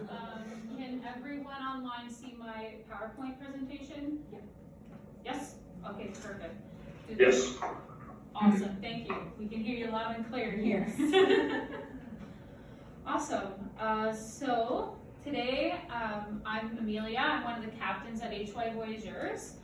Can everyone online see my PowerPoint presentation? Yeah. Yes? Okay, perfect. Yes. Awesome, thank you. We can hear you loud and clear here. Awesome. So today I'm Amelia. I'm one of the captains at HY Voyagers.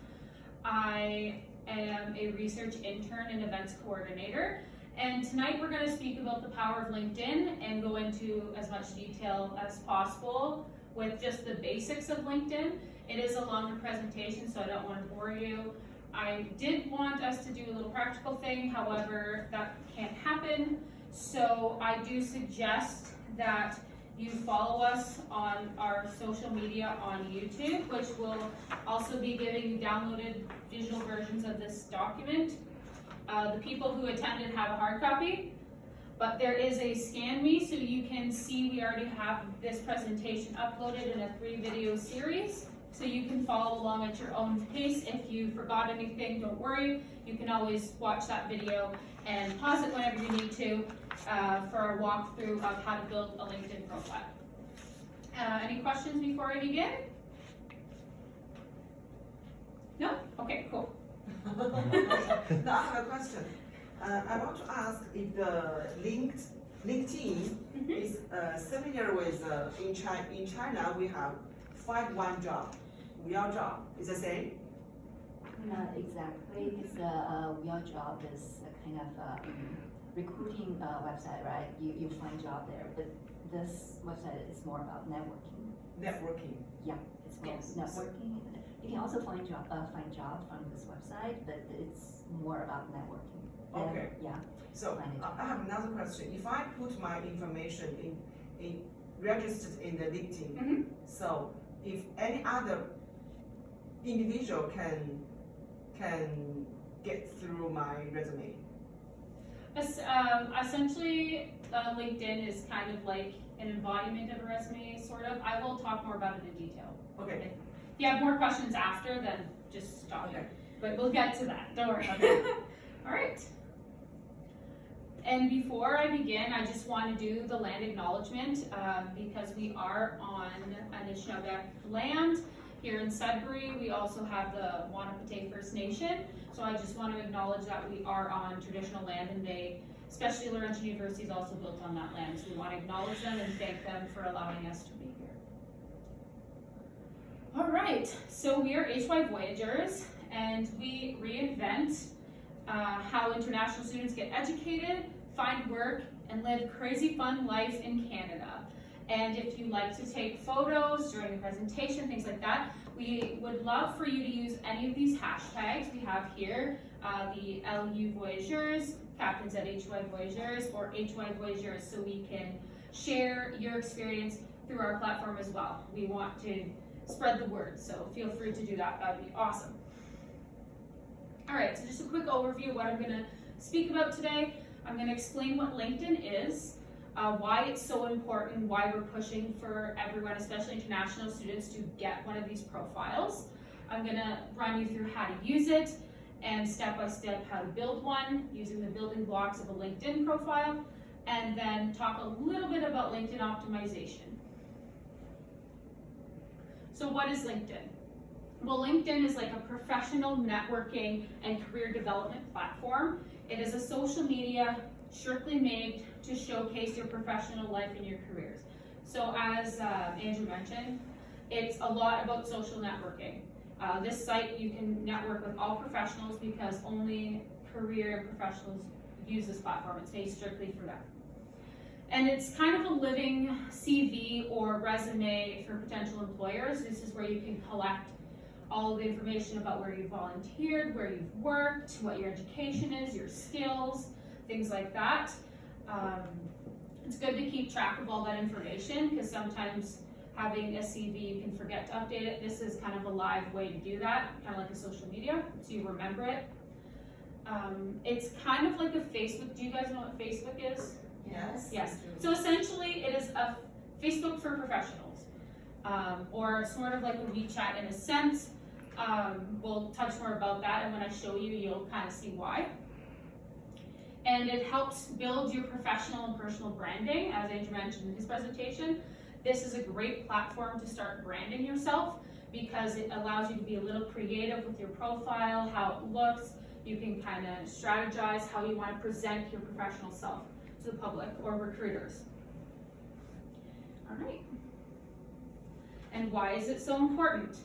I am a research intern and events coordinator. And tonight we're going to speak about the power of LinkedIn and go into as much detail as possible with just the basics of LinkedIn. It is a longer presentation, so I don't want to bore you. I did want us to do a little practical thing, however, that can't happen. So I do suggest that you follow us on our social media on YouTube, which will also be giving you downloaded visual versions of this document. The people who attended have a hard copy, but there is a scan me, so you can see we already have this presentation uploaded in a 3-video series. So you can follow along at your own pace. If you forgot anything, don't worry. You can always watch that video and pause it whenever you need to for a walkthrough of how to build a LinkedIn profile. Any questions before I begin? No? Okay, cool. No, I have a question. I want to ask if the LinkedIn is similar with in China we have find one job, real job. Is the same? Not exactly. It's real job is a kind of recruiting website, right? You find job there, but this website is more about networking. Networking. Yeah, it's more networking. You can also find job from this website, but it's more about networking. Okay. Yeah. So I have another question. If I put my information in registered in the LinkedIn, so if any other individual can get through my resume. Essentially, LinkedIn is kind of like an embodiment of a resume, sort of. I will talk more about it in detail. Okay. If you have more questions after, then just stop. Okay. But we'll get to that. Don't worry. Okay. All right. And before I begin, I just want to do the land acknowledgement because we are on Anishinaabe land here in Sudbury. We also have the Wanapate First Nation. So I just want to acknowledge that we are on traditional land, and they, especially Laurentian University, is also built on that land. So we want to acknowledge them and thank them for allowing us to be here. All right, so we are HY Voyagers, and we reinvent how international students get educated, find work, and live crazy fun life in Canada. And if you like to take photos during the presentation, things like that, we would love for you to use any of these hashtags we have here, the LU Voyagers, Captains at HY Voyagers, or HY Voyagers, so we can share your experience through our platform as well. We want to spread the word, so feel free to do that. That would be awesome. All right, so just a quick overview of what I'm going to speak about today. I'm going to explain what LinkedIn is, why it's so important, why we're pushing for everyone, especially international students, to get one of these profiles. I'm going to run you through how to use it and step-by-step how to build one using the building blocks of a LinkedIn profile, and then talk a little bit about LinkedIn optimization. So what is LinkedIn? Well, LinkedIn is like a professional networking and career development platform. It is a social media strictly made to showcase your professional life and your careers. So as Andrew mentioned, it's a lot about social networking. This site, you can network with all professionals because only career professionals use this platform. It's made strictly for them. And it's kind of a living CV or resume for potential employers. This is where you can collect all of the information about where you volunteered, where you've worked, what your education is, your skills, things like that. It's good to keep track of all that information because sometimes having a CV, you can forget to update it. This is kind of a live way to do that, kind of like a social media, so you remember it. It's kind of like a Facebook. Do you guys know what Facebook is? Yes. Yes. So essentially, it is a Facebook for professionals, or sort of like a WeChat in a sense. We'll touch more about that, and when I show you, you'll kind of see why. And it helps build your professional and personal branding, as Andrew mentioned in his presentation. this is a great platform to start branding yourself because it allows you to be a little creative with your profile, how it looks. You can kind of strategize how you want to present your professional self to the public or recruiters. All right. And why is it so important?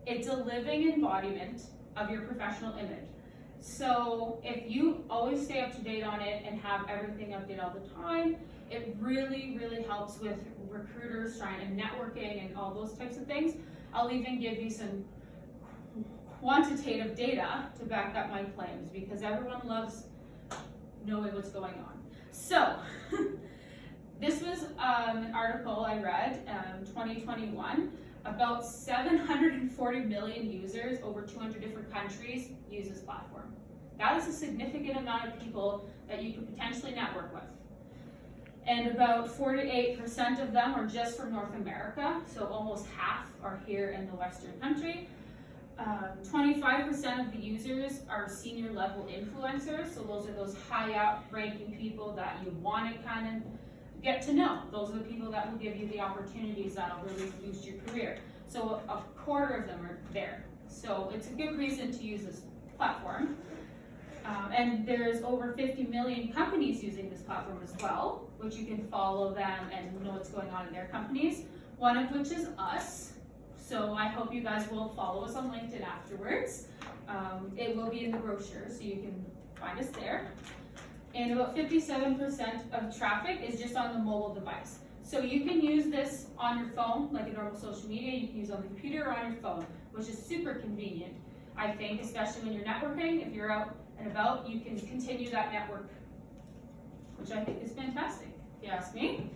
It's a living embodiment of your professional image. So if you always stay up to date on it and have everything updated all the time, it really, really helps with recruiters trying and networking and all those types of things. I'll even give you some quantitative data to back up my claims because everyone loves knowing what's going on. So this was an article I read, 2021, about 740 million users over 200 different countries use this platform. That is a significant amount of people that you could potentially network with. And about 48% of them are just from North America, so almost half are here in the Western country. 25% of the users are senior level influencers, so those are those high up ranking people that you want to kind of get to know. Those are the people that will give you the opportunities that'll really boost your career. So a quarter of them are there. So it's a good reason to use this platform. And there's over 50 million companies using this platform as well, which you can follow them and know what's going on in their companies, one of which is us. So I hope you guys will follow us on LinkedIn afterwards. It will be in the brochure, so you can find us there. And about 57% of traffic is just on the mobile device. So you can use this on your phone, like a normal social media. You can use it on the computer or on your phone, which is super convenient, I think, especially when you're networking. If you're out and about, you can continue that network, which I think is fantastic, if you ask me.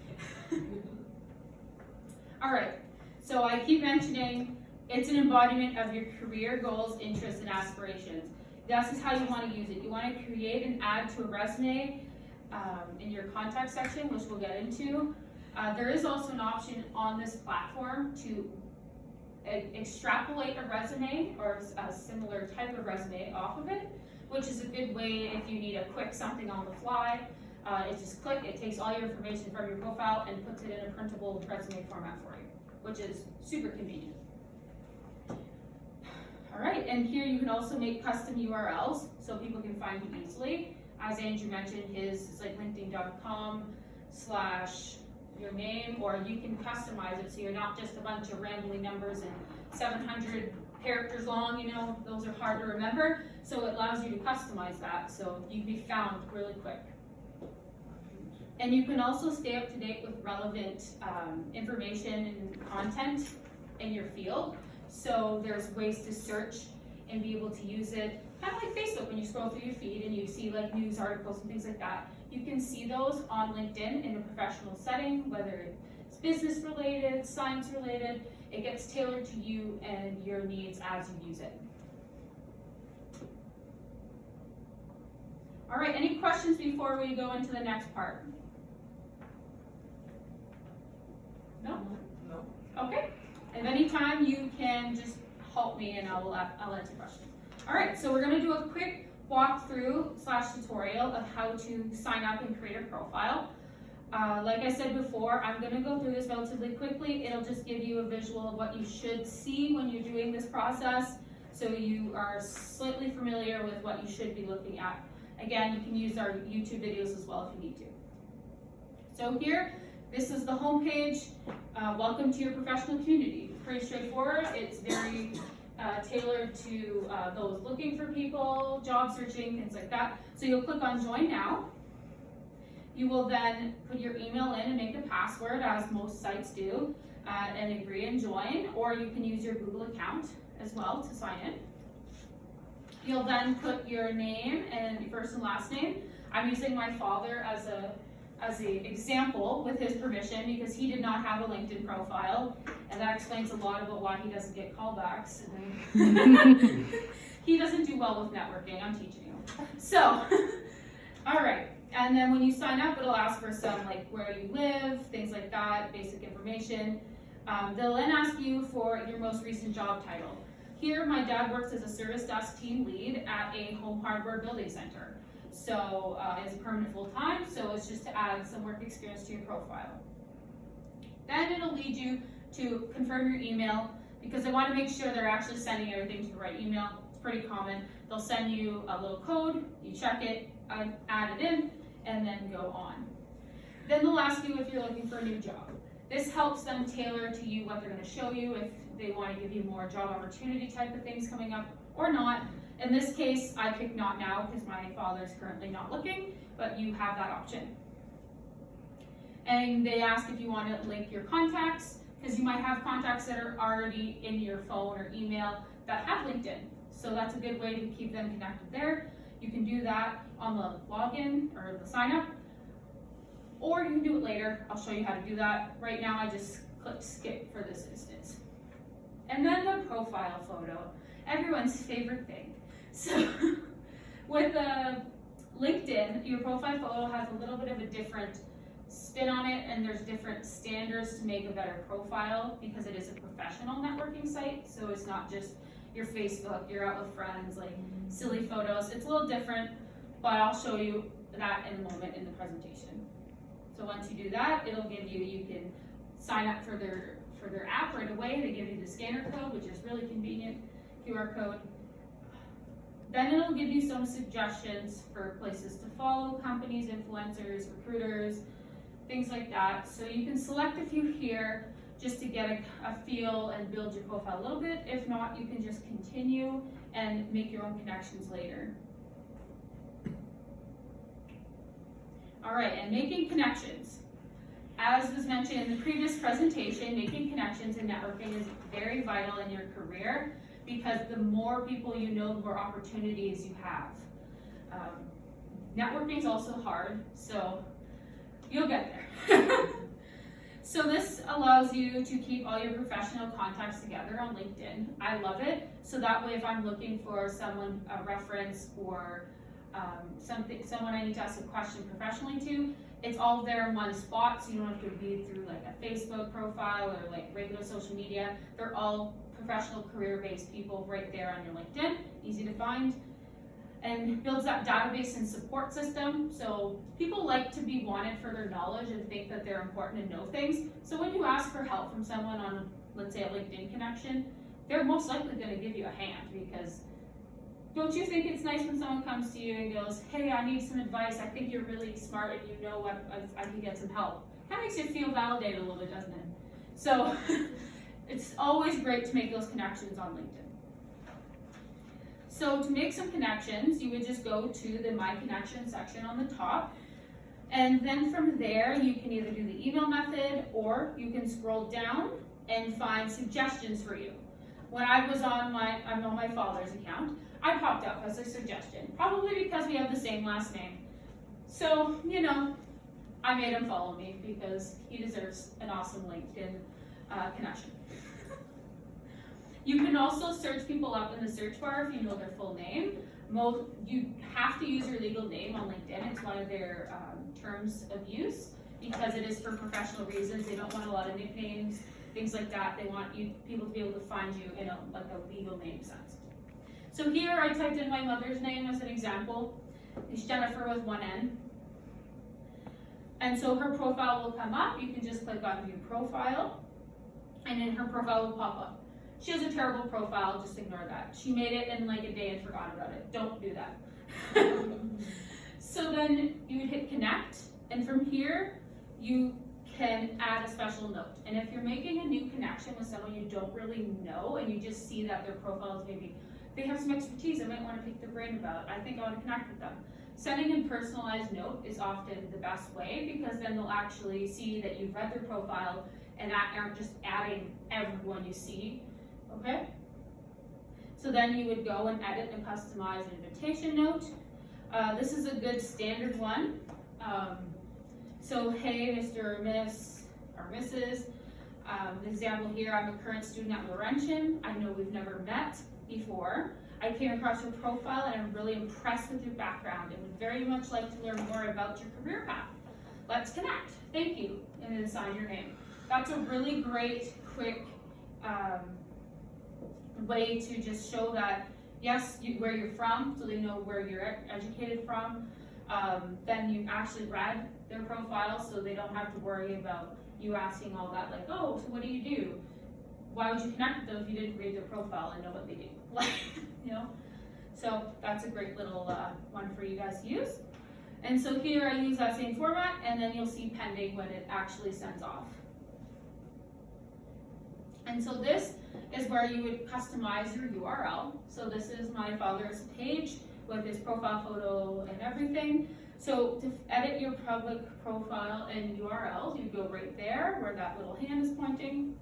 All right, so I keep mentioning it's an embodiment of your career goals, interests, and aspirations. This is how you want to use it. You want to create and add to a resume in your contact section, which we'll get into. There is also an option on this platform to extrapolate a resume or a similar type of resume off of it, which is a good way if you need a quick something on the fly. It's just click, it takes all your information from your profile and puts it in a printable resume format for you, which is super convenient. All right, and here you can also make custom URLs so people can find you easily. As Andrew mentioned, his is like linkedin.com/ your name, or you can customize it so you're not just a bunch of rambling numbers and 700 characters long, you know, those are hard to remember. So it allows you to customize that so you can be found really quick. And you can also stay up to date with relevant information and content in your field. So there's ways to search and be able to use it, kind of like Facebook when you scroll through your feed and you see like news articles and things like that. You can see those on LinkedIn in a professional setting, whether it's business related, science related. It gets tailored to you and your needs as you use it. All right, any questions before we go into the next part? No? No. Okay. If anytime you can just help me and I'll answer questions. All right, so we're gonna do a quick walkthrough / tutorial of how to sign up and create a profile. Like I said before, I'm gonna go through this relatively quickly. It'll just give you a visual of what you should see when you're doing this process, so you are slightly familiar with what you should be looking at. Again, you can use our YouTube videos as well if you need to. So here, this is the homepage. Welcome to your professional community. Pretty straightforward. It's very tailored to those looking for people, job searching, things like that. So you'll click on Join Now. You will then put your email in and make a password, as most sites do, and agree and join, or you can use your Google account as well to sign in. You'll then put your name and your first and last name. I'm using my father as an example with his permission because he did not have a LinkedIn profile, and that explains a lot about why he doesn't get callbacks. He doesn't do well with networking, I'm teaching you. So, all right, and then when you sign up, it'll ask for some like where you live, things like that, basic information. They'll then ask you for your most recent job title. Here, my dad works as a service desk team lead at a home hardware building center. So it's permanent full-time, so it's just to add some work experience to your profile. Then it'll lead you to confirm your email, because they want to make sure they're actually sending everything to the right email. It's pretty common. They'll send you a little code, you check it, add it in, and then go on. Then they'll ask you if you're looking for a new job. This helps them tailor to you what they're going to show you, if they want to give you more job opportunity type of things coming up or not. In this case, I picked not now because my father's currently not looking, but you have that option. And they ask if you want to link your contacts, because you might have contacts that are already in your phone or email that have LinkedIn. So that's a good way to keep them connected there. You can do that on the login or the sign up, or you can do it later. I'll show you how to do that. Right now I just click skip for this instance. And then the profile photo, everyone's favorite thing. So with LinkedIn, your profile photo has a little bit of a different spin on it, and there's different standards to make a better profile, because it is a professional networking site. So it's not just your Facebook, you're out with friends, like silly photos. It's a little different, but I'll show you that in a moment in the presentation. So once you do that, it'll give you, you can sign up for their app right away. They give you the scanner code, which is really convenient, QR code. Then it'll give you some suggestions for places to follow, companies, influencers, recruiters, things like that. So you can select a few here just to get a feel and build your profile a little bit. If not, you can just continue and make your own connections later. All right, and making connections. As was mentioned in the previous presentation, making connections and networking is very vital in your career, because the more people you know, the more opportunities you have. Networking is also hard, so you'll get there. So this allows you to keep all your professional contacts together on LinkedIn. I love it. So that way, if I'm looking for someone, a reference, or someone I need to ask a question professionally to, it's all there in one spot, so you don't have to be through like a Facebook profile or like regular social media. They're all professional career-based people right there on your LinkedIn, easy to find, and builds that database and support system. So people like to be wanted for their knowledge and think that they're important and know things. So when you ask for help from someone on, let's say, a LinkedIn connection, they're most likely going to give you a hand, because don't you think it's nice when someone comes to you and goes, hey, I need some advice, I think you're really smart and you know what, I can get some help. Kind of makes you feel validated a little bit, doesn't it? So it's always great to make those connections on LinkedIn. So to make some connections, you would just go to the My Connection section on the top. And then from there, you can either do the email method, or you can scroll down and find suggestions for you. When I'm on my father's account, I popped up as a suggestion, probably because we have the same last name. So, you know, I made him follow me because he deserves an awesome LinkedIn connection. You can also search people up in the search bar if you know their full name. You have to use your legal name on LinkedIn. It's one of their terms of use, because it is for professional reasons. They don't want a lot of nicknames, things like that. They want people to be able to find you in a legal name sense. So here I typed in my mother's name as an example. It's Jennifer with one N. And so her profile will come up. You can just click on View Profile, and then her profile will pop up. She has a terrible profile, just ignore that. She made it in like a day and forgot about it. Don't do that. So then you would hit connect, and from here you can add a special note. And if you're making a new connection with someone you don't really know, and you just see that their profile is maybe, they have some expertise I might want to pick their brain about, I think I want to connect with them. Sending a personalized note is often the best way, because then they'll actually see that you've read their profile and aren't just adding everyone you see. Okay? So then you would go and edit and customize an invitation note. This is a good standard one. So, hey, Mr. or Miss or Mrs. The example here, I'm a current student at Laurentian. I know we've never met before. I came across your profile and I'm really impressed with your background and would very much like to learn more about your career path. Let's connect. Thank you. And then sign your name. That's a really great, quick way to just show that, yes, where you're from, so they know where you're educated from. Then you actually read their profile, so they don't have to worry about, you asking all that, like, oh, so what do you do? Why would you connect with them if you didn't read their profile and know what they do? Like, you know? So that's a great little one for you guys to use. And so here I use that same format, and then you'll see pending when it actually sends off. And so this is where you would customize your URL. So this is my father's page with his profile photo and everything. So to edit your public profile and URL, you go right there where that little hand is pointing.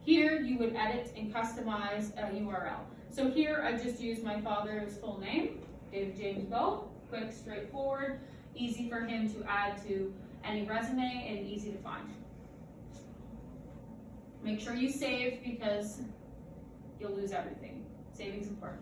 Here you would edit and customize a URL. So here I just use my father's full name, David James Bowe. Quick, straightforward, easy for him to add to any resume and easy to find. Make sure you save because you'll lose everything. Saving's important.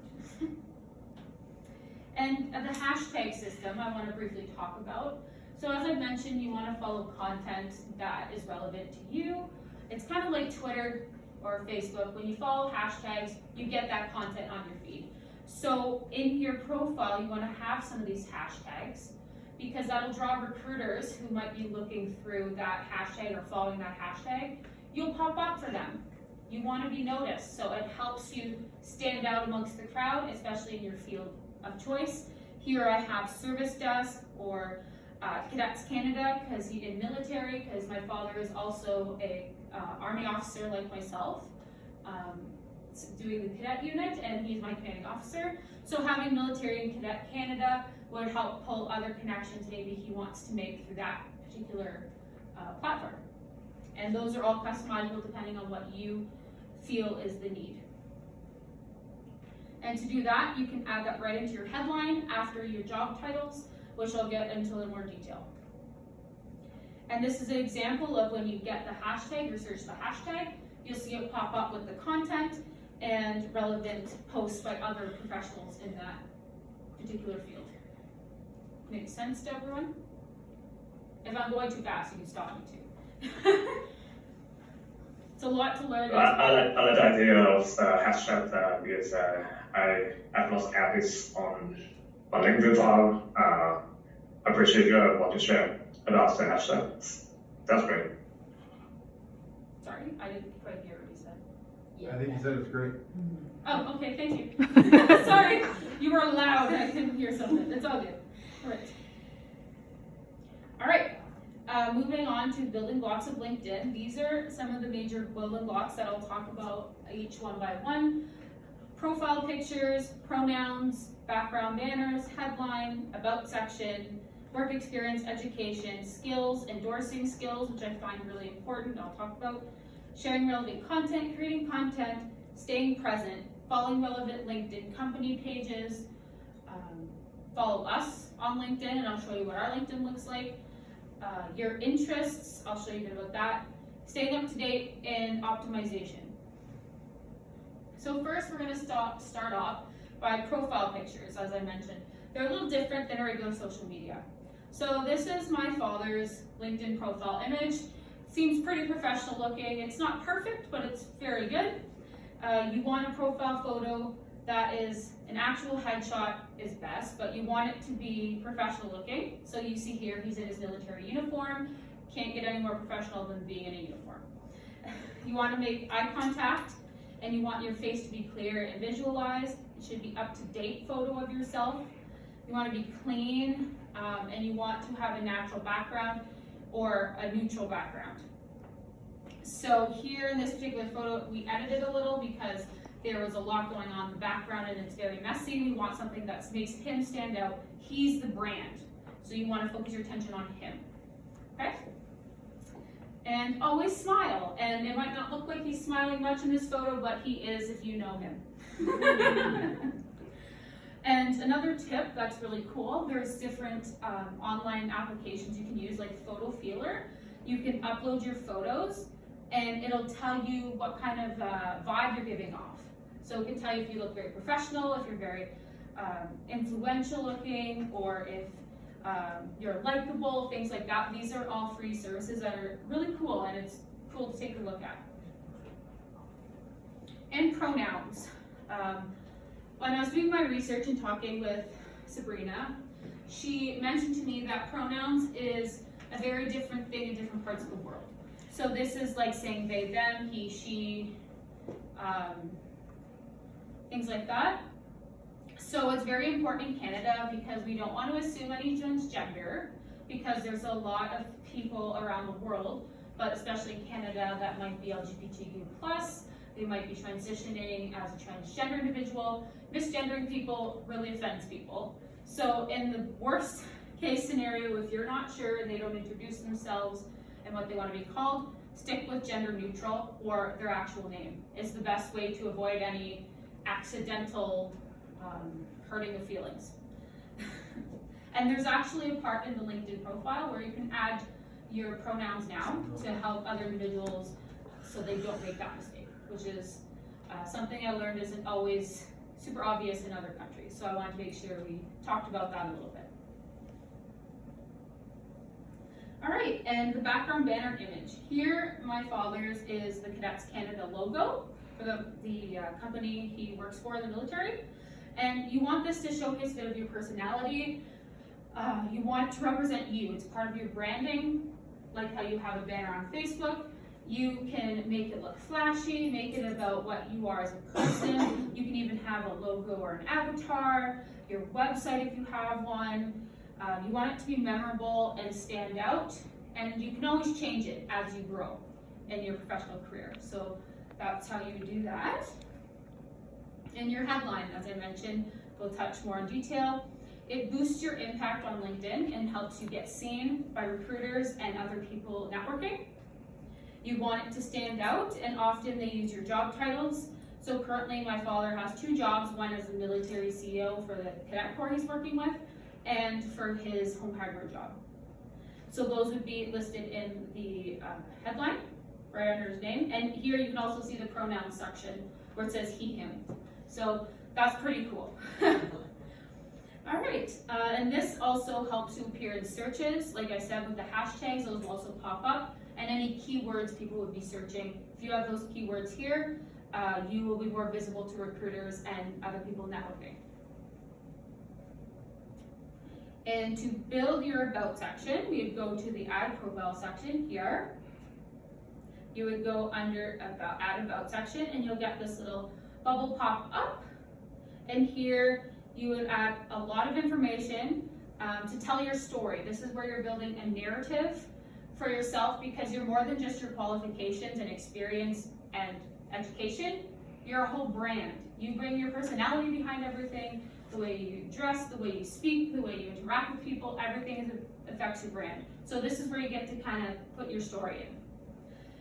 And the hashtag system I want to briefly talk about. So as I mentioned, you want to follow content that is relevant to you. It's kind of like Twitter or Facebook. When you follow hashtags, you get that content on your feed. So in your profile, you want to have some of these hashtags because that'll draw recruiters who might be looking through that hashtag or following that hashtag. You'll pop up for them. You want to be noticed, so it helps you stand out amongst the crowd, especially in your field of choice. Here I have Service Desk or Cadets Canada because he's in military, because my father is also a Army officer like myself. Doing the cadet unit, and he's my commanding officer. So having military and Cadet Canada would help pull other connections maybe he wants to make through that particular platform. And those are all customizable depending on what you feel is the need. And to do that, you can add that right into your headline after your job titles, which I'll get into in more detail. And this is an example of when you get the hashtag or search the hashtag, you'll see it pop up with the content and relevant posts by other professionals in that particular field. Makes sense to everyone? If I'm going too fast, you can stop me too. It's a lot to learn. I like the idea of hashtag because I've lost habits on my LinkedIn file. I appreciate what you shared about the hashtag. That's great. Sorry, I didn't quite hear what you said. I think you said it's great. Oh, okay, thank you. Sorry, you were loud and I couldn't hear something. It's all good. All right, moving on to building blocks of LinkedIn. These are some of the major building blocks that I'll talk about each one by one. Profile pictures, pronouns, background banners, headline, about section, work experience, education, skills, endorsing skills, which I find really important, I'll talk about, sharing relevant content, creating content, staying present, following relevant LinkedIn company pages, follow us on LinkedIn, and I'll show you what our LinkedIn looks like, your interests, I'll show you a bit about that, staying up to date, and optimization. So first we're going to start off by profile pictures, as I mentioned. They're a little different than a regular social media. So this is my father's LinkedIn profile image. Seems pretty professional looking. It's not perfect, but it's very good. You want a profile photo that is an actual headshot is best, but you want it to be professional looking. So you see here, he's in his military uniform. Can't get any more professional than being in a uniform. You want to make eye contact, and you want your face to be clear and visualized. It should be up-to-date photo of yourself. You want to be clean, and you want to have a natural background or a neutral background. So here in this particular photo, we edited a little because there was a lot going on in the background and it's very messy. We want something that makes him stand out. He's the brand. So you want to focus your attention on him. Okay? And always smile. And it might not look like he's smiling much in this photo, but he is if you know him. And another tip that's really cool, there's different online applications you can use, like Photo Feeler. You can upload your photos and it'll tell you what kind of vibe you're giving off. So it can tell you if you look very professional, if you're very influential looking, or if you're likable, things like that. These are all free services that are really cool, and it's cool to take a look at. And pronouns. When I was doing my research and talking with Sabrina, she mentioned to me that pronouns is a very different thing in different parts of the world. So this is like saying they, them, he, she, things like that. So it's very important in Canada because we don't want to assume anyone's gender, because there's a lot of people around the world, but especially in Canada, that might be LGBTQ+, they might be transitioning as a transgender individual. Misgendering people really offends people. So in the worst case scenario, if you're not sure, they don't introduce themselves and what they want to be called, stick with gender neutral or their actual name. It's the best way to avoid any accidental hurting of feelings. And there's actually a part in the LinkedIn profile where you can add your pronouns now to help other individuals so they don't make that mistake, which is something I learned isn't always super obvious in other countries. So I wanted to make sure we talked about that a little bit. All right, and the background banner image. Here, my father's is the Cadets Canada logo for the company he works for in the military. And you want this to showcase a bit of your personality. You want it to represent you. It's part of your branding, like how you have a banner on Facebook. You can make it look flashy, make it about what you are as a person. You can even have a logo or an avatar, your website if you have one. You want it to be memorable and stand out, and you can always change it as you grow in your professional career. So that's how you do that. And your headline, as I mentioned, we'll touch more in detail. It boosts your impact on LinkedIn and helps you get seen by recruiters and other people networking. You want it to stand out, and often they use your job titles. So currently my father has 2 jobs, one as the military CEO for the cadet corps he's working with, and for his home hardware job. So those would be listed in the headline, right under his name. And here you can also see the pronouns section where it says he, him. So that's pretty cool. All right, and this also helps you appear in searches. Like I said, with the hashtags, those will also pop up. And any keywords people would be searching. If you have those keywords here, you will be more visible to recruiters and other people networking. And to build your about section, we would go to the add profile section here. You would go under about add about section, and you'll get this little bubble pop up. And here you would add a lot of information to tell your story. This is where you're building a narrative for yourself, because you're more than just your qualifications and experience and education. You're a whole brand. You bring your personality behind everything. The way you dress, the way you speak, the way you interact with people, everything affects your brand. So this is where you get to kind of put your story in.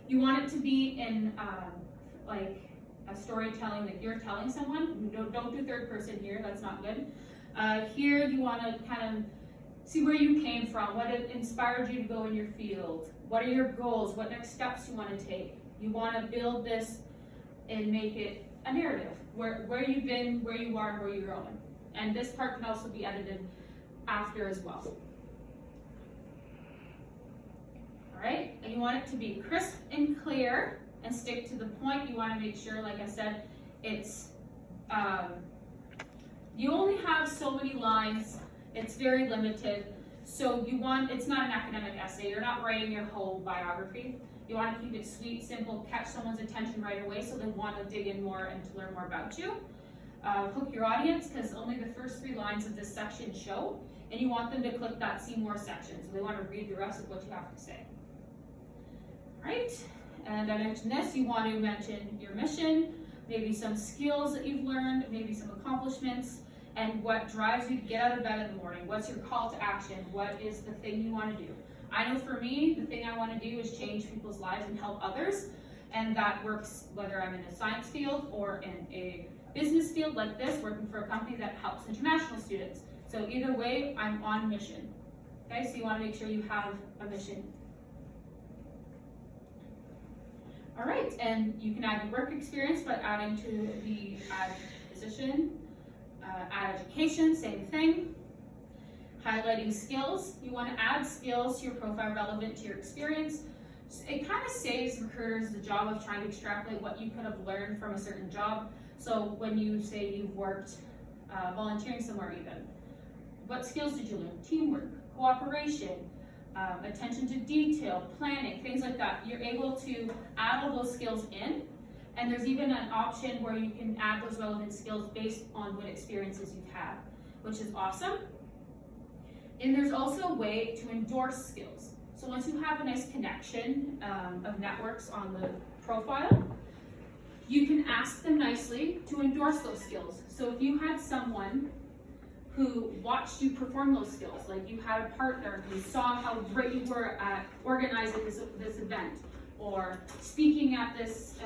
You want it to be in like a storytelling that you're telling someone. Don't do third person here, that's not good. Here you want to kind of see where you came from, what inspired you to go in your field, what are your goals, what next steps you want to take. You want to build this and make it a narrative, where you've been, where you are, and where you're going. And this part can also be edited after as well. All right, and you want it to be crisp and clear and stick to the point. You want to make sure, like I said, it's, you only have so many lines, it's very limited. So you want, it's not an academic essay, you're not writing your whole biography. You want to keep it sweet, simple, catch someone's attention right away so they want to dig in more and to learn more about you. Hook your audience, because only the first 3 lines of this section show, and you want them to click that see more section, so they want to read the rest of what you have to say. All right, and I mentioned this, you want to mention your mission, maybe some skills that you've learned, maybe some accomplishments, and what drives you to get out of bed in the morning. What's your call to action? What is the thing you want to do? I know for me, the thing I want to do is change people's lives and help others, and that works whether I'm in a science field or in a business field like this, working for a company that helps international students. So either way, I'm on mission. Okay, so you want to make sure you have a mission. All right, and you can add your work experience by adding to the add position, add education, same thing. Highlighting skills, you want to add skills to your profile relevant to your experience. It kind of saves recruiters the job of trying to extrapolate what you could have learned from a certain job. So when you say you've worked volunteering somewhere even, what skills did you learn? Teamwork, cooperation, attention to detail, planning, things like that. You're able to add all those skills in, and there's even an option where you can add those relevant skills based on what experiences you've had, which is awesome. And there's also a way to endorse skills. So once you have a nice connection of networks on the profile, you can ask them nicely to endorse those skills. So if you had someone who watched you perform those skills, like you had a partner who saw how great you were at organizing this event or speaking at this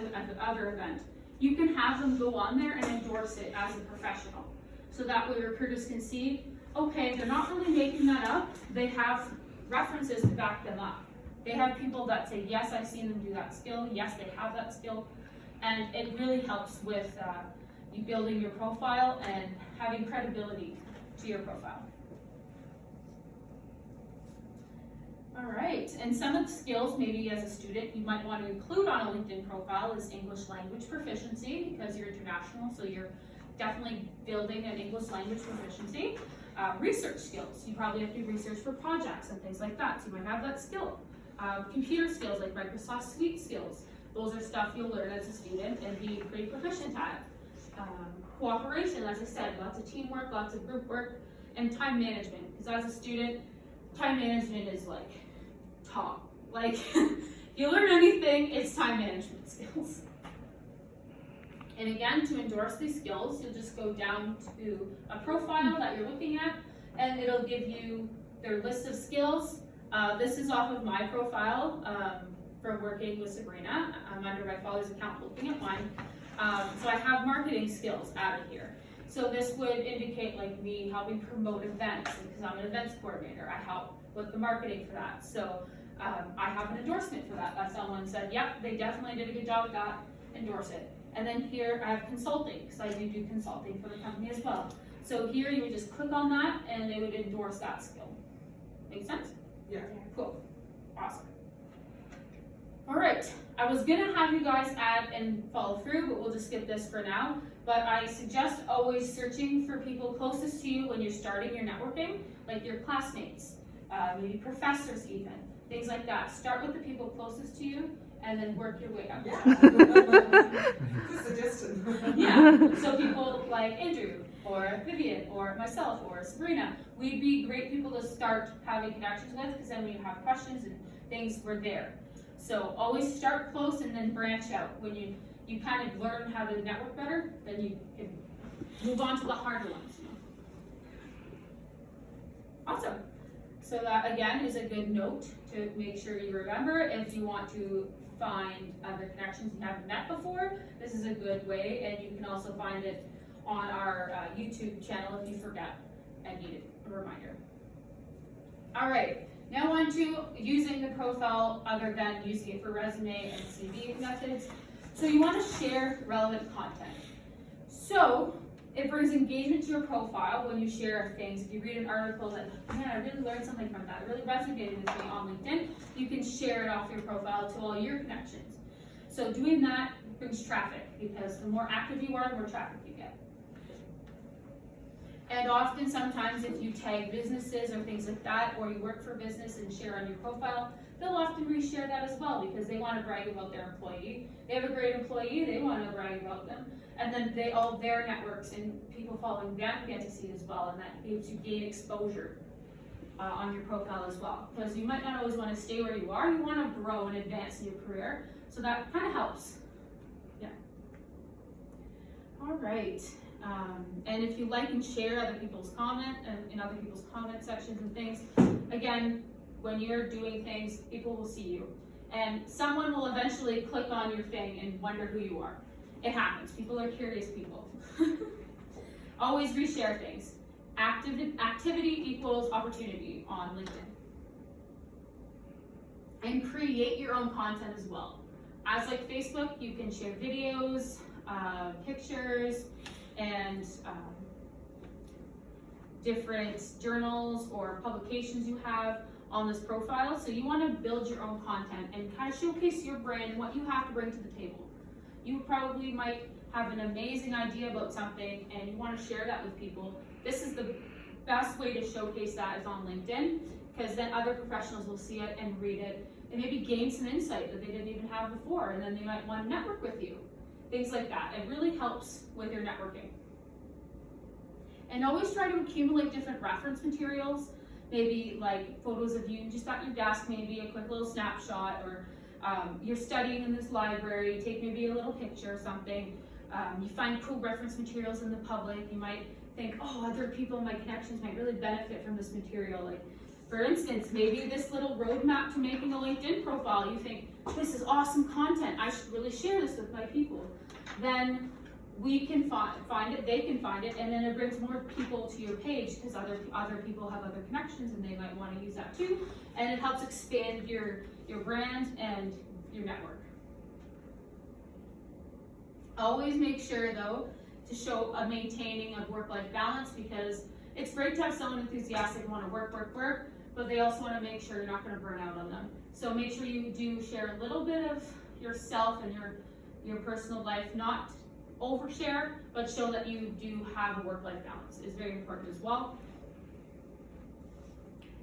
other event, you can have them go on there and endorse it as a professional. So that way recruiters can see, okay, they're not really making that up, they have references to back them up. They have people that say, yes, I've seen them do that skill, yes, they have that skill, and it really helps with you building your profile and having credibility to your profile. All right, and some of the skills maybe as a student you might want to include on a LinkedIn profile is English language proficiency, because you're international, so you're definitely building an English language proficiency. Research skills, you probably have to do research for projects and things like that, so you might have that skill. Computer skills like Microsoft Suite skills, those are stuff you'll learn as a student and be pretty proficient at. Cooperation, as I said, lots of teamwork, lots of group work, and time management, because as a student, time management is like top. Like, if you learn anything, it's time management skills. And again, to endorse these skills, you'll just go down to a profile that you're looking at, and it'll give you their list of skills. This is off of my profile from working with Sabrina. I'm under my father's account looking at mine. So I have marketing skills added here. So this would indicate like me helping promote events, because I'm an events coordinator. I help with the marketing for that. So I have an endorsement for that. That someone said, yep, they definitely did a good job with that, endorse it. And then here I have consulting, because I do consulting for the company as well. So here you would just click on that and it would endorse that skill. Make sense? Yeah. Cool. Awesome. All right. I was gonna have you guys add and follow through, but we'll just skip this for now. But I suggest always searching for people closest to you when you're starting your networking, like your classmates, maybe professors even, things like that. Start with the people closest to you and then work your way up. Yeah. Good suggestion. Yeah, so people like Andrew, or Vivian, or myself, or Sabrina, we'd be great people to start having connections with, because then when you have questions and things, we're there. So always start close and then branch out. When you kind of learn how to network better, then you can move on to the harder ones. Awesome. So that again is a good note to make sure you remember. If you want to find other connections you haven't met before, this is a good way, and you can also find it on our YouTube channel if you forget and need a reminder. All right, now on to using the profile other than using it for resume and CV methods. So you want to share relevant content. So it brings engagement to your profile when you share things. If you read an article that, man, I really learned something from that, it really resonated with me on LinkedIn, you can share it off your profile to all your connections. So doing that brings traffic, because the more active you are, the more traffic you get. And often, sometimes if you tag businesses or things like that, or you work for a business and share on your profile, they'll often reshare that as well, because they want to brag about their employee. They have a great employee, they want to brag about them. And then all their networks and people following them get to see as well, and that gives you gain exposure on your profile as well. Because you might not always want to stay where you are, you want to grow and advance in your career, so that kind of helps. Yeah. All right. And if you like and share other people's in other people's comment sections and things, again, when you're doing things, people will see you. And someone will eventually click on your thing and wonder who you are. It happens. People are curious people. Always reshare things. Activity equals opportunity on LinkedIn. And create your own content as well. As like Facebook, you can share videos, pictures, and different journals or publications you have on this profile. So you want to build your own content and kind of showcase your brand and what you have to bring to the table. You probably might have an amazing idea about something and you want to share that with people. This is the best way to showcase that is on LinkedIn, because then other professionals will see it and read it and maybe gain some insight that they didn't even have before, and then they might want to network with you. Things like that. It really helps with your networking. And always try to accumulate different reference materials, maybe like photos of you just at your desk, maybe a quick little snapshot, or you're studying in this library, take maybe a little picture or something. You find cool reference materials in the public. You might think, oh, other people in my connections might really benefit from this material. Like, for instance, maybe this little roadmap to making a LinkedIn profile, you think, this is awesome content, I should really share this with my people. Then we can find it, they can find it, and then it brings more people to your page because other people have other connections and they might want to use that too. And it helps expand your brand and your network. Always make sure though to show a maintaining of work-life balance, because it's great to have someone enthusiastic and want to work, but they also want to make sure you're not going to burn out on them. So make sure you do share a little bit of yourself and your personal life, not overshare, but show that you do have a work-life balance is very important as well.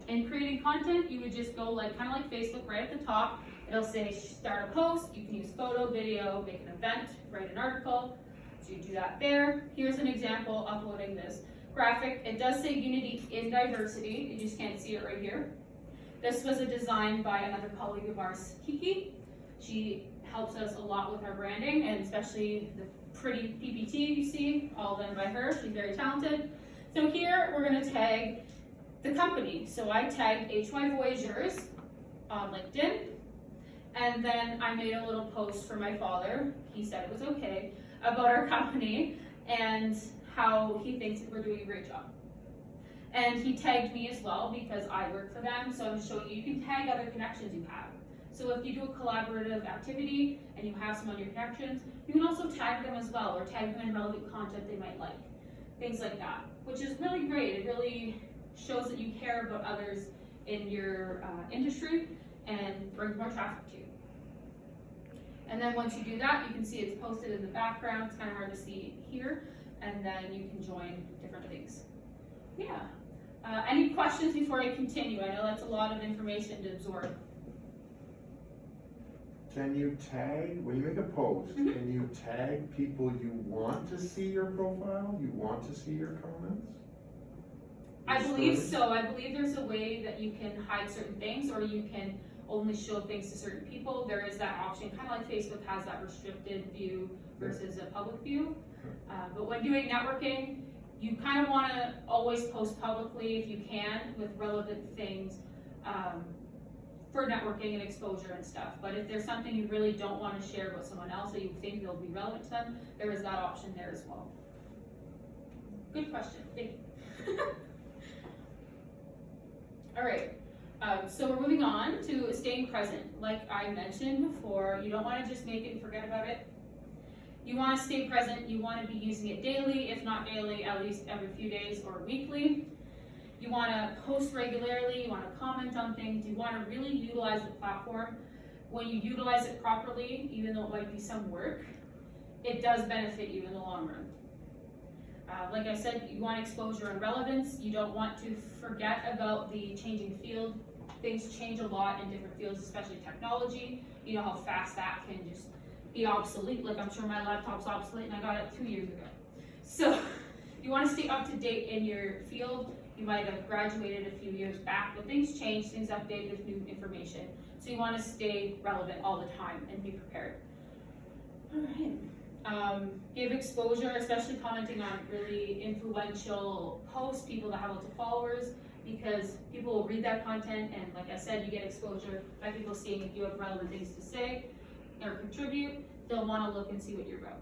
In creating content, you would just go like kind of like Facebook right at the top. It'll say start a post. You can use photo, video, make an event, write an article. So you do that there. Here's an example uploading this graphic. It does say unity in diversity. You just can't see it right here. This was a design by another colleague of ours, Kiki. She helps us a lot with our branding, and especially the pretty PPT you see, all done by her. She's very talented. So here we're going to tag the company. So I tagged HY Voyagers on LinkedIn, and then I made a little post for my father. He said it was okay about our company and how he thinks that we're doing a great job. And he tagged me as well because I work for them. So I'm showing you can tag other connections you have. So if you do a collaborative activity and you have some on your connections, you can also tag them as well, or tag them in relevant content they might like. Things like that, which is really great. It really shows that you care about others in your industry and brings more traffic to you. And then once you do that, you can see it's posted in the background. It's kind of hard to see here. And then you can join different things. Yeah. Any questions before I continue? I know that's a lot of information to absorb. Can you tag, when you make a post, can you tag people you want to see your profile? You want to see your comments? I believe so. I believe there's a way that you can hide certain things, or you can only show things to certain people. There is that option, kind of like Facebook has that restricted view versus a public view. But when doing networking, you kind of want to always post publicly if you can with relevant things for networking and exposure and stuff. But if there's something you really don't want to share with someone else that you think will be relevant to them, there is that option there as well. Good question. Thank you. All right. So we're moving on to staying present. Like I mentioned before, you don't want to just make it and forget about it. You want to stay present. You want to be using it daily, if not daily, at least every few days or weekly. You want to post regularly. You want to comment on things. You want to really utilize the platform. When you utilize it properly, even though it might be some work, it does benefit you in the long run. Like I said, you want exposure and relevance. You don't want to forget about the changing field. Things change a lot in different fields, especially technology. You know how fast that can just be obsolete. Like I'm sure my laptop's obsolete and I got it 2 years ago. So you want to stay up to date in your field. You might have graduated a few years back, but things change, things update with new information. So you want to stay relevant all the time and be prepared. All right. Give exposure, especially commenting on really influential posts, people that have lots of followers, because people will read that content, and like I said, you get exposure by people seeing if you have relevant things to say or contribute. They'll want to look and see what you're about.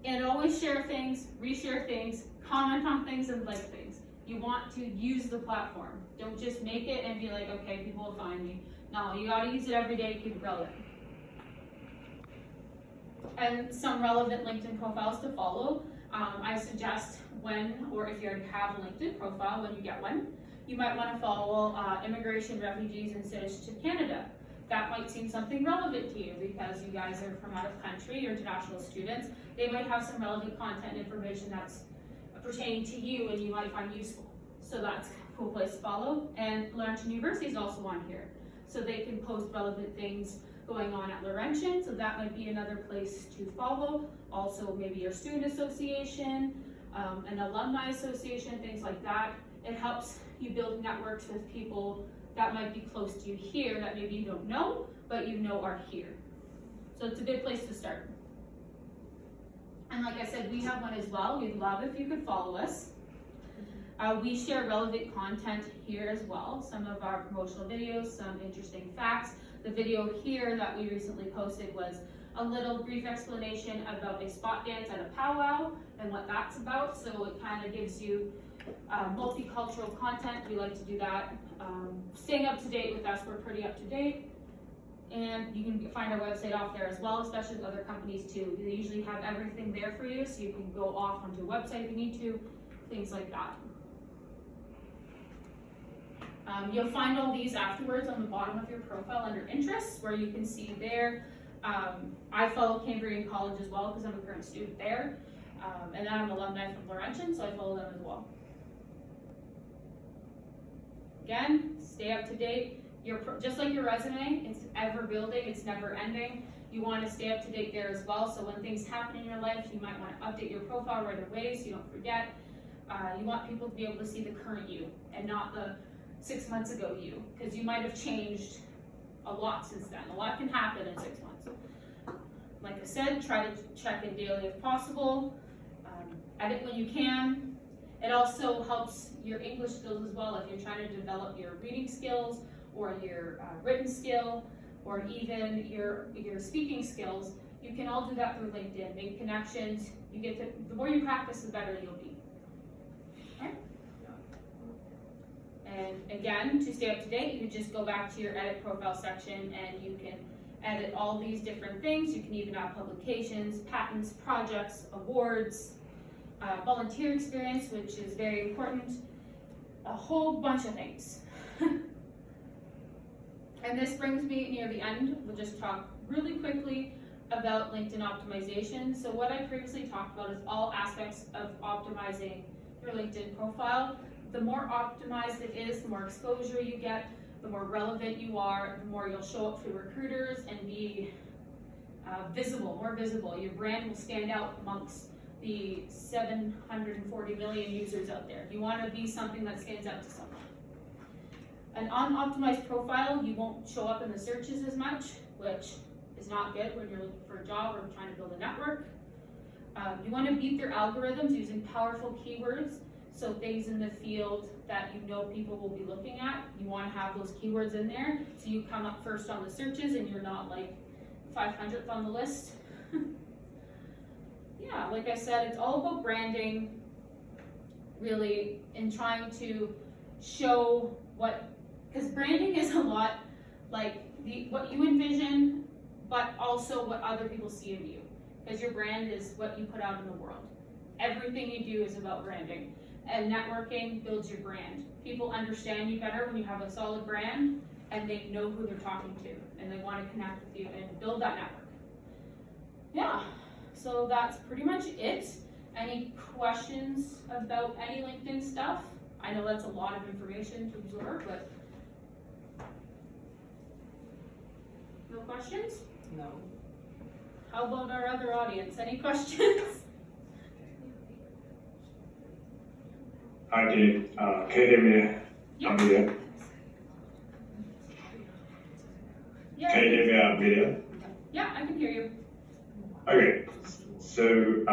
And always share things, reshare things, comment on things, and like things. You want to use the platform. Don't just make it and be like, okay, people will find me. No, you gotta use it every day to keep it relevant. And some relevant LinkedIn profiles to follow. I suggest when, or if you already have a LinkedIn profile, when you get one, you might want to follow immigration, refugees, and citizenship Canada. That might seem something relevant to you because you guys are from out of country, you're international students. They might have some relevant content and information that's pertaining to you and you might find useful. So that's cool place to follow. And Laurentian University is also on here. So they can post relevant things going on at Laurentian, so that might be another place to follow. Also maybe your student association, an alumni association, things like that. It helps you build networks with people that might be close to you here that maybe you don't know, but you know are here. So it's a good place to start. And like I said, we have one as well. We'd love if you could follow us. We share relevant content here as well. Some of our promotional videos, some interesting facts. The video here that we recently posted was a little brief explanation about a spot dance at a powwow and what that's about. So it kind of gives you multicultural content. We like to do that. Staying up to date with us, we're pretty up to date. And you can find our website off there as well, especially with other companies too. They usually have everything there for you, so you can go off onto a website if you need to, things like that. You'll find all these afterwards on the bottom of your profile under interests, where you can see there. I follow Cambrian College as well because I'm a current student there. And then I'm an alumni from Laurentian, so I follow them as well. Again, stay up to date. Just like your resume, it's ever building, it's never ending. You want to stay up to date there as well, so when things happen in your life, you might want to update your profile right away so you don't forget. You want people to be able to see the current you and not the 6 months ago you, because you might have changed a lot since then. A lot can happen in 6 months. Like I said, try to check in daily if possible. Edit when you can. It also helps your English skills as well if you're trying to develop your reading skills or your written skill or even your speaking skills. You can all do that through LinkedIn. Make connections. The more you practice, the better you'll be. Okay? And again, to stay up to date, you just go back to your edit profile section and you can edit all these different things. You can even add publications, patents, projects, awards, volunteer experience, which is very important, a whole bunch of things. And this brings me near the end. We'll just talk really quickly about LinkedIn optimization. So what I previously talked about is all aspects of optimizing your LinkedIn profile. The more optimized it is, the more exposure you get, the more relevant you are, the more you'll show up for recruiters and be more visible. Your brand will stand out amongst the 740 million users out there. You want to be something that stands out to someone. An unoptimized profile, you won't show up in the searches as much, which is not good when you're looking for a job or trying to build a network. You want to beat their algorithms using powerful keywords. So things in the field that you know people will be looking at, you want to have those keywords in there so you come up first on the searches and you're not like 500th on the list. Yeah, like I said, it's all about branding, really, and trying to show because branding is a lot like what you envision, but also what other people see in you, because your brand is what you put out in the world. Everything you do is about branding. And networking builds your brand. People understand you better when you have a solid brand and they know who they're talking to and they want to connect with you and build that network. Yeah, so that's pretty much it. Any questions about any LinkedIn stuff? I know that's a lot of information to absorb, but no questions? No. How about our other audience? Any questions? Hi, Dave. Can you hear me? Yeah. On video? Yeah. Can you hear me on video? Yeah, I can hear you. Okay. So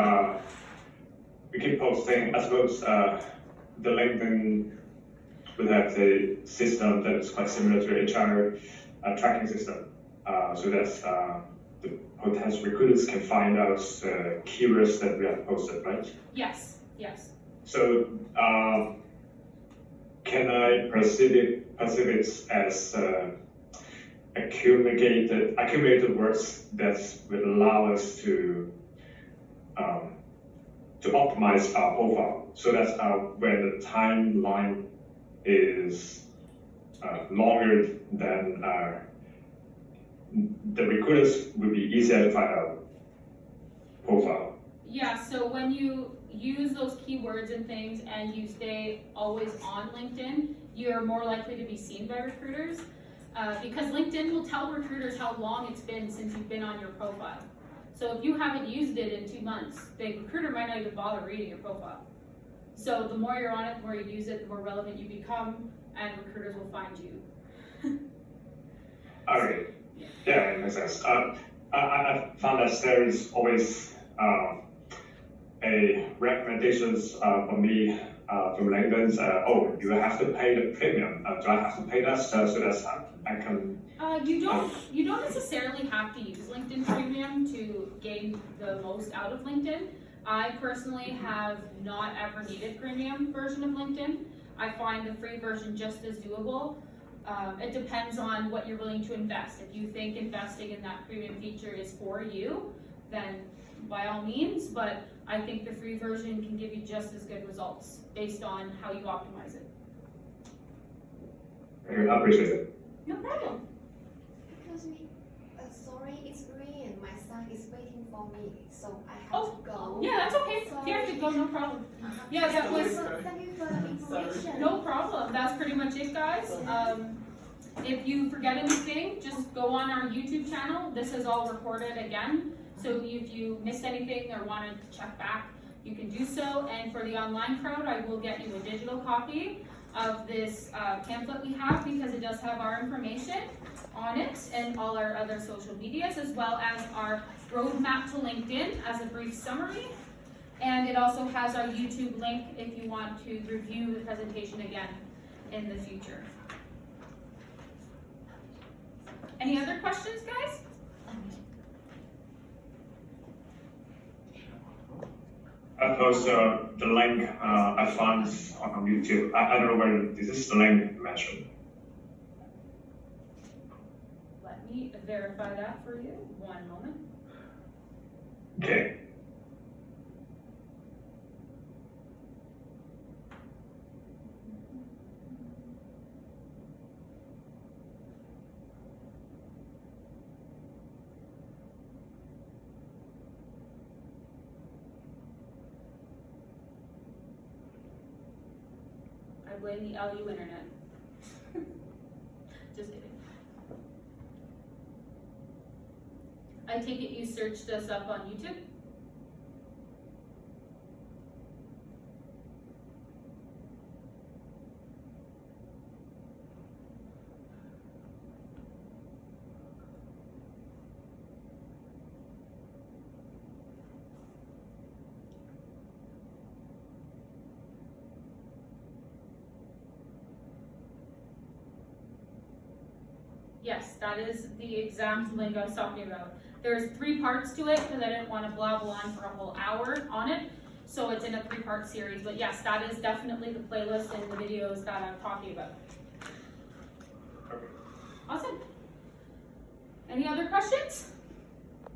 we keep posting. I suppose the LinkedIn would have a system that is quite similar to HR tracking system. So that's the potential recruiters can find out keywords that we have posted, right? Yes, yes. So, can I perceive it as accumulated words that will allow us to optimize our profile? So that when the timeline is longer than the recruiters will be easier to find out profile. Yeah, so when you use those keywords and things and you stay always on LinkedIn, you're more likely to be seen by recruiters. Because LinkedIn will tell recruiters how long it's been since you've been on your profile. So if you haven't used it in 2 months, the recruiter might not even bother reading your profile. So the more you're on it, the more you use it, the more relevant you become, and recruiters will find you. Okay, yeah, it makes sense. I found that there is always a recommendations for me from LinkedIn. Oh, you have to pay the premium. Do I have to pay that so that I can? You don't necessarily have to use LinkedIn Premium to gain the most out of LinkedIn. I personally have not ever needed premium version of LinkedIn. I find the free version just as doable. It depends on what you're willing to invest. If you think investing in that premium feature is for you, then by all means, but I think the free version can give you just as good results based on how you optimize it. I appreciate it. No problem. Because sorry, it's green. My son is waiting for me, so I have to go. Yeah, that's okay. If you have to go, no problem. Yeah, that was Thank you for the information. no problem. That's pretty much it, guys. If you forget anything, just go on our YouTube channel. This is all recorded again. So if you missed anything or wanted to check back, you can do so. And for the online crowd, I will get you a digital copy of this pamphlet we have because it does have our information on it and all our other social medias, as well as our roadmap to LinkedIn as a brief summary. And it also has our YouTube link if you want to review the presentation again in the future. Any other questions, guys? I post the link I found on YouTube. I don't know whether this is the link you mentioned. Let me verify that for you. 1 moment. Okay. I blame the LU internet. Just kidding. I take it you searched us up on YouTube? Yes, that is the exact link I was talking about. There's 3 parts to it because I didn't want to blabble on for a whole hour on it. So it's in a 3-part series. But yes, that is definitely the playlist and the videos that I'm talking about. Awesome. Any other questions?